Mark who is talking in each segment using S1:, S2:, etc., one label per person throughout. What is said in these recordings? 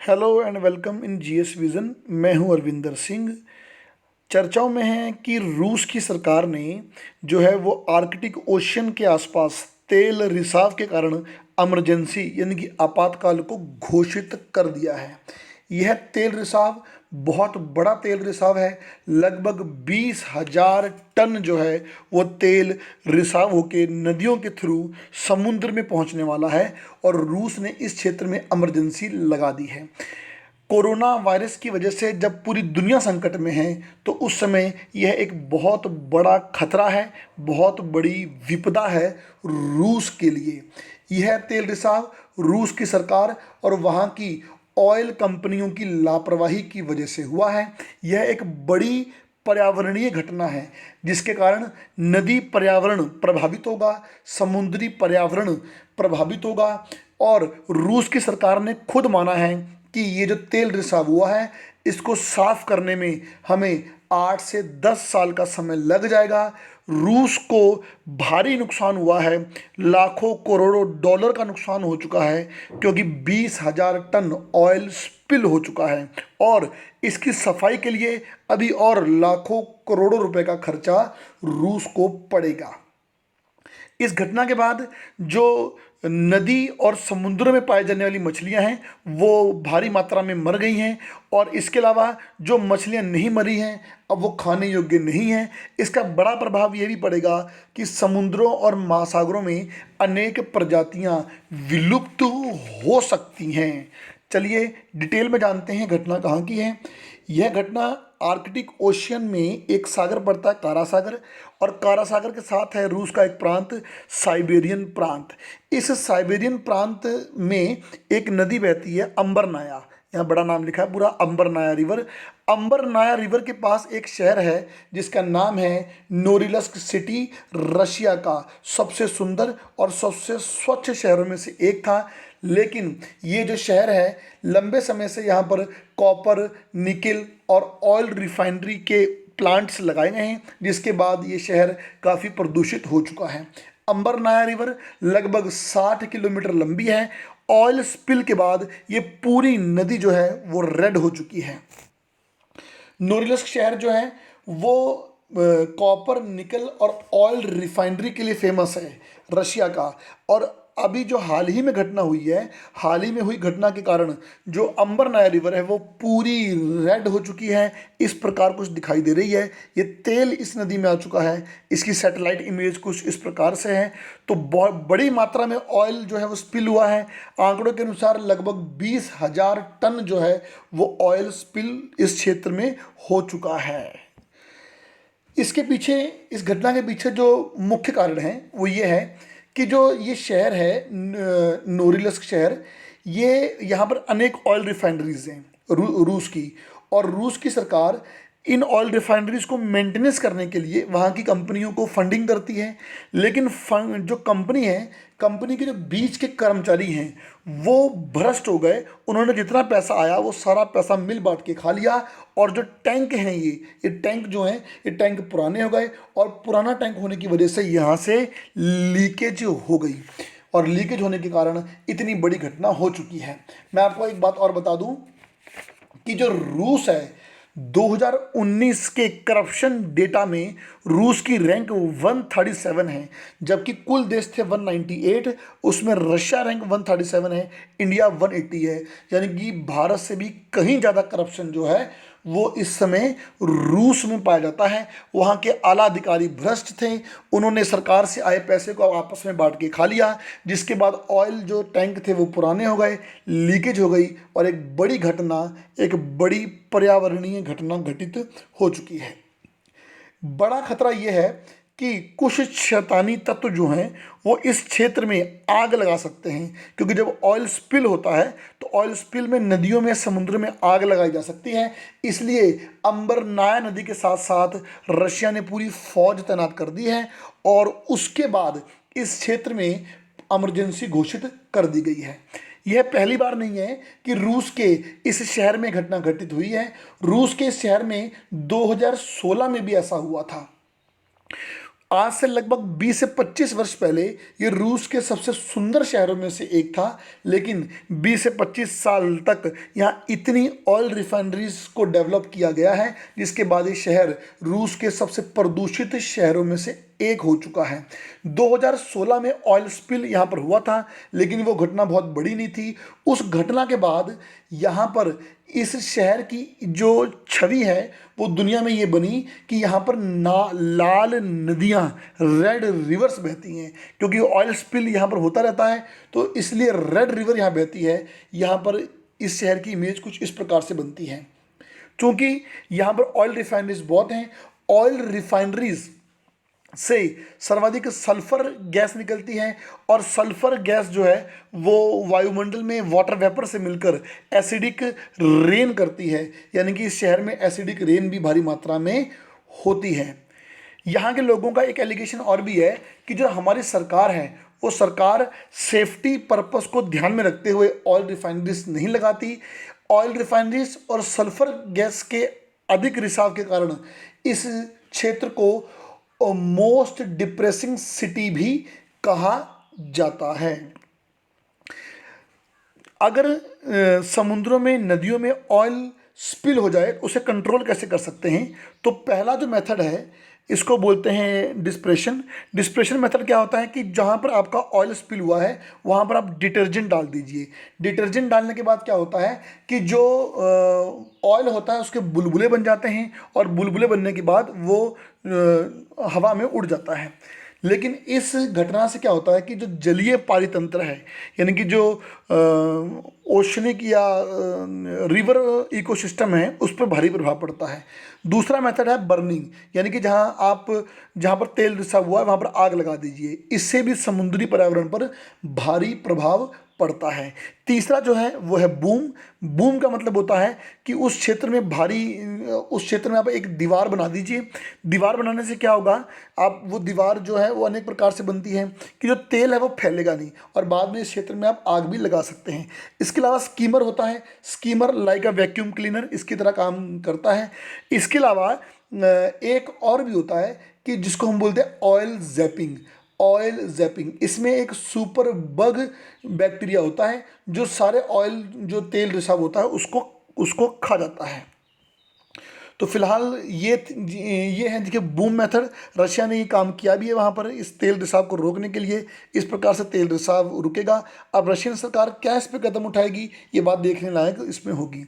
S1: Hello and welcome in GS vision. मैं हूं अरविंदर सिंह। चर्चाओं में है कि रूस की सरकार ने जो है वो आर्कटिक ओशन के आसपास तेल रिसाव के कारण इमरजेंसी यानी कि आपातकाल को घोषित कर दिया है। यह तेल रिसाव बहुत बड़ा तेल रिसाव है। लगभग 20,000 टन जो है वो तेल रिसाव होके नदियों के थ्रू समुद्र में पहुंचने वाला है और रूस ने इस क्षेत्र में इमरजेंसी लगा दी है। कोरोना वायरस की वजह से जब पूरी दुनिया संकट में है तो उस समय यह एक बहुत बड़ा खतरा है, बहुत बड़ी विपदा है रूस के लिए। यह तेल रिसाव रूस की सरकार और वहाँ की ऑयल कंपनियों की लापरवाही की वजह से हुआ है। यह एक बड़ी पर्यावरणीय घटना है जिसके कारण नदी पर्यावरण प्रभावित होगा, समुद्री पर्यावरण प्रभावित होगा। और रूस की सरकार ने खुद माना है कि ये जो तेल रिसाव हुआ है इसको साफ करने में हमें 8 से 10 साल का समय लग जाएगा। रूस को भारी नुकसान हुआ है, लाखों करोड़ों डॉलर का नुकसान हो चुका है क्योंकि 20,000 टन ऑयल स्पिल हो चुका है और इसकी सफाई के लिए अभी और लाखों करोड़ों रुपए का खर्चा रूस को पड़ेगा। इस घटना के बाद जो नदी और समुद्र में पाई जाने वाली मछलियां हैं वो भारी मात्रा में मर गई हैं और इसके अलावा जो मछलियां नहीं मरी हैं अब वो खाने योग्य नहीं हैं। इसका बड़ा प्रभाव ये भी पड़ेगा कि समुद्रों और महासागरों में अनेक प्रजातियां विलुप्त हो सकती हैं। चलिए डिटेल में जानते हैं घटना कहाँ की है। यह घटना आर्कटिक ओशियन में एक सागर पड़ता है, कारा सागर, और कारा सागर के साथ है रूस का एक प्रांत, साइबेरियन प्रांत। इस साइबेरियन प्रांत में एक नदी बहती है, अंबरनाया। यहाँ बड़ा नाम लिखा है पूरा, अंबरनाया रिवर। अंबरनाया रिवर के पास एक शहर है जिसका नाम है नोरिलस्क सिटी। रशिया का सबसे सुंदर और सबसे स्वच्छ शहरों में से एक था। लेकिन ये जो शहर है लंबे समय से यहाँ पर कॉपर, निकिल और ऑयल रिफाइनरी के प्लांट्स लगाए गए हैं जिसके बाद ये शहर काफ़ी प्रदूषित हो चुका है। अंबरनाया रिवर लगभग 60 किलोमीटर लंबी है। ऑयल स्पिल के बाद ये पूरी नदी जो है वो रेड हो चुकी है। नोरिलस्क शहर जो है वो कॉपर, निकल और ऑयल रिफाइनरी के लिए फेमस है रशिया का। और अभी जो हाल ही में घटना हुई है, हाल ही में हुई घटना के कारण जो अंबरनाया रिवर है वो पूरी रेड हो चुकी है। इस प्रकार कुछ दिखाई दे रही है, ये तेल इस नदी में आ चुका है। इसकी सैटेलाइट इमेज कुछ इस प्रकार से है। तो बहुत बड़ी मात्रा में ऑयल जो है वो स्पिल हुआ है। आंकड़ों के अनुसार लगभग 20,000 टन जो है वो ऑयल स्पिल इस क्षेत्र में हो चुका है। इसके पीछे, इस घटना के पीछे जो मुख्य कारण है वो ये है कि जो ये शहर है नोरिलस्क शहर, ये यहाँ पर अनेक ऑयल रिफाइनरीज हैं रूस की। और रूस की सरकार इन ऑयल रिफाइनरीज को मेंटेनेंस करने के लिए वहाँ की कंपनियों को फंडिंग करती है। लेकिन जो कंपनी है, कंपनी के जो बीच के कर्मचारी हैं वो भ्रष्ट हो गए। उन्होंने जितना पैसा आया वो सारा पैसा मिल बांट के खा लिया। और जो टैंक हैं ये टैंक जो हैं ये टैंक पुराने हो गए और पुराना टैंक होने की वजह से यहाँ से लीकेज हो गई और लीकेज होने के कारण इतनी बड़ी घटना हो चुकी है। मैं आपको एक बात और बता दूं कि जो रूस है 2019 के करप्शन डेटा में रूस की रैंक 137 है, जबकि कुल देश थे 198, उसमें रशिया रैंक 137 है, इंडिया 180 है। यानी कि भारत से भी कहीं ज़्यादा करप्शन जो है वो इस समय रूस में पाया जाता है। वहाँ के आला अधिकारी भ्रष्ट थे, उन्होंने सरकार से आए पैसे को आपस में बांट के खा लिया, जिसके बाद ऑयल जो टैंक थे वो पुराने हो गए, लीकेज हो गई और एक बड़ी घटना, एक बड़ी पर्यावरणीय घटना घटित हो चुकी है। बड़ा खतरा यह है कि कुछ शैतानी तत्व जो हैं वो इस क्षेत्र में आग लगा सकते हैं, क्योंकि जब ऑयल स्पिल होता है तो ऑयल स्पिल में नदियों में, समुद्र में आग लगाई जा सकती है। इसलिए अंबरनाया नदी के साथ साथ रशिया ने पूरी फौज तैनात कर दी है और उसके बाद इस क्षेत्र में इमरजेंसी घोषित कर दी गई है। यह पहली बार नहीं है कि रूस के इस शहर में घटना घटित हुई है। रूस के इस शहर में 2016 में भी ऐसा हुआ था। आज से लगभग 20 से 25 वर्ष पहले ये रूस के सबसे सुंदर शहरों में से एक था, लेकिन 20 से 25 साल तक यहाँ इतनी ऑयल रिफाइनरीज को डेवलप किया गया है, जिसके बाद ये शहर रूस के सबसे प्रदूषित शहरों में से एक हो चुका है। 2016 में ऑयल स्पिल यहाँ पर हुआ था, लेकिन वो घटना बहुत बड़ी नहीं थी। उस घटना के बाद यहाँ पर इस शहर की जो छवि है वो दुनिया में ये बनी कि यहाँ पर लाल नदियाँ, रेड रिवर्स बहती हैं, क्योंकि ऑयल स्पिल यहाँ पर होता रहता है, तो इसलिए रेड रिवर यहाँ बहती है। यहाँ पर इस शहर की इमेज कुछ इस प्रकार से बनती है। क्योंकि यहाँ पर ऑयल रिफाइनरीज बहुत हैं, ऑयल रिफाइनरीज से सर्वाधिक सल्फर गैस निकलती है, और सल्फर गैस जो है वो वायुमंडल में वाटर वेपर से मिलकर एसिडिक रेन करती है, यानी कि इस शहर में एसिडिक रेन भी भारी मात्रा में होती है। यहाँ के लोगों का एक एलिगेशन और भी है कि जो हमारी सरकार है वो सरकार सेफ्टी पर्पस को ध्यान में रखते हुए ऑयल रिफाइनरीज नहीं लगाती। ऑयल रिफाइनरीज और सल्फर गैस के अधिक रिसाव के कारण इस क्षेत्र को मोस्ट डिप्रेसिंग सिटी भी कहा जाता है। अगर समुद्रों में, नदियों में ऑयल स्पिल हो जाए, उसे कंट्रोल कैसे कर सकते हैं? तो पहला जो मेथड है इसको बोलते हैं डिस्प्रेशन। डिस्प्रेशन मेथड क्या होता है कि जहाँ पर आपका ऑयल स्पिल हुआ है वहाँ पर आप डिटर्जेंट डाल दीजिए। डिटर्जेंट डालने के बाद क्या होता है कि जो ऑयल होता है उसके बुलबुले बन जाते हैं, और बुलबुले बनने के बाद वो हवा में उड़ जाता है। लेकिन इस घटना से क्या होता है कि जो जलीय पारितंत्र है, यानी कि जो ओशनिक या रिवर इकोसिस्टम है, उस पर भारी प्रभाव पड़ता है। दूसरा मेथड है बर्निंग, यानी कि जहाँ पर तेल रिसा हुआ है वहाँ पर आग लगा दीजिए। इससे भी समुद्री पर्यावरण पर भारी प्रभाव पड़ता है। तीसरा जो है वो है बूम। बूम का मतलब होता है कि उस क्षेत्र में आप एक दीवार बना दीजिए। दीवार बनाने से क्या होगा, आप वो दीवार जो है वो अनेक प्रकार से बनती है कि जो तेल है वो फैलेगा नहीं, और बाद में इस क्षेत्र में आप आग भी लगा सकते हैं। इसके अलावा स्कीमर होता है। Schemer like a vacuum cleaner इसकी तरह काम करता है। इसके अलावा एक और भी होता है कि जिसको हम बोलते हैं ऑयल जैपिंग। ऑयल जैपिंग, इसमें एक सुपर बग बैक्टीरिया होता है जो सारे ऑयल, जो तेल रिसाव होता है उसको खा जाता है। तो फिलहाल ये है, देखिए बूम मेथड। रशिया ने ये काम किया भी है वहाँ पर इस तेल रिसाव को रोकने के लिए। इस प्रकार से तेल रिसाव रुकेगा। अब रशियन सरकार क्या इस पर कदम उठाएगी, ये बात देखने लायक इसमें होगी।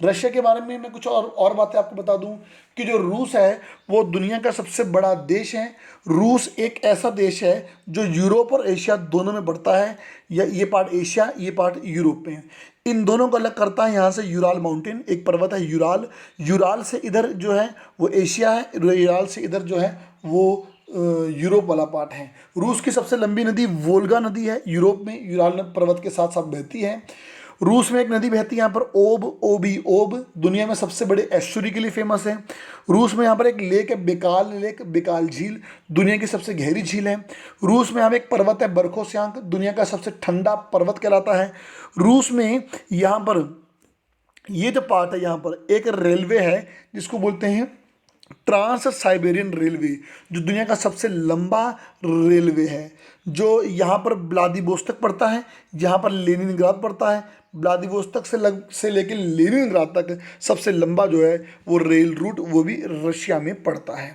S1: रशिया के बारे में मैं कुछ और बातें आपको बता दूं कि जो रूस है वो दुनिया का सबसे बड़ा देश है। रूस एक ऐसा देश है जो यूरोप और एशिया दोनों में बढ़ता है। ये पार्ट एशिया, ये पार्ट यूरोप में है। इन दोनों को अलग करता है यहाँ से यूराल माउंटेन, एक पर्वत है यूराल। यूराल से इधर जो है वो एशिया है, यूराल से इधर जो है वो यूरोप वाला पार्ट है। रूस की सबसे लंबी नदी वोल्गा नदी है, यूरोप में यूराल पर्वत के साथ साथ बहती है। रूस में एक नदी बहती है यहाँ पर ओब, दुनिया में सबसे बड़े एस्चुरी के लिए फेमस है। रूस में यहाँ पर एक लेक है बेकाल झील, दुनिया की सबसे गहरी झील है। रूस में यहाँ एक पर्वत है बरखोस्यांक, दुनिया का सबसे ठंडा पर्वत कहलाता है। रूस में यहाँ पर ये जो पार्ट है, यहाँ पर एक रेलवे है जिसको बोलते हैं ट्रांस साइबेरियन रेलवे, जो दुनिया का सबसे लंबा रेलवे है, जो यहाँ पर व्लादिवोस्तोक पड़ता है, यहाँ पर लेनिनग्राद पड़ता है। व्लादिवोस्तोक से लेकर लेनिनग्राद तक सबसे लंबा जो है वो रेल रूट वो भी रशिया में पड़ता है।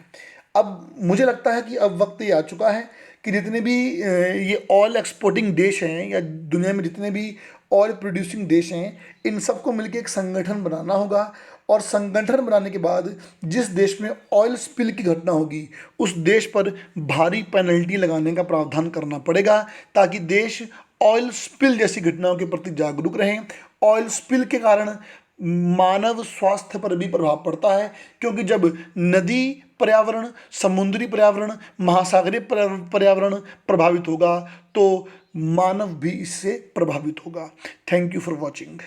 S1: अब मुझे लगता है कि अब वक्त ये आ चुका है कि जितने भी ये ऑयल एक्सपोर्टिंग देश हैं या दुनिया में जितने भी ऑयल प्रोड्यूसिंग देश हैं, इन सबको मिलकर एक संगठन बनाना होगा, और संगठन बनाने के बाद जिस देश में ऑयल स्पिल की घटना होगी उस देश पर भारी पेनल्टी लगाने का प्रावधान करना पड़ेगा, ताकि देश ऑयल स्पिल जैसी घटनाओं के प्रति जागरूक रहें। ऑयल स्पिल के कारण मानव स्वास्थ्य पर भी प्रभाव पड़ता है, क्योंकि जब नदी पर्यावरण, समुद्री पर्यावरण, महासागरीय पर्यावरण प्रभावित होगा तो मानव भी इससे प्रभावित होगा। Thank you for watching.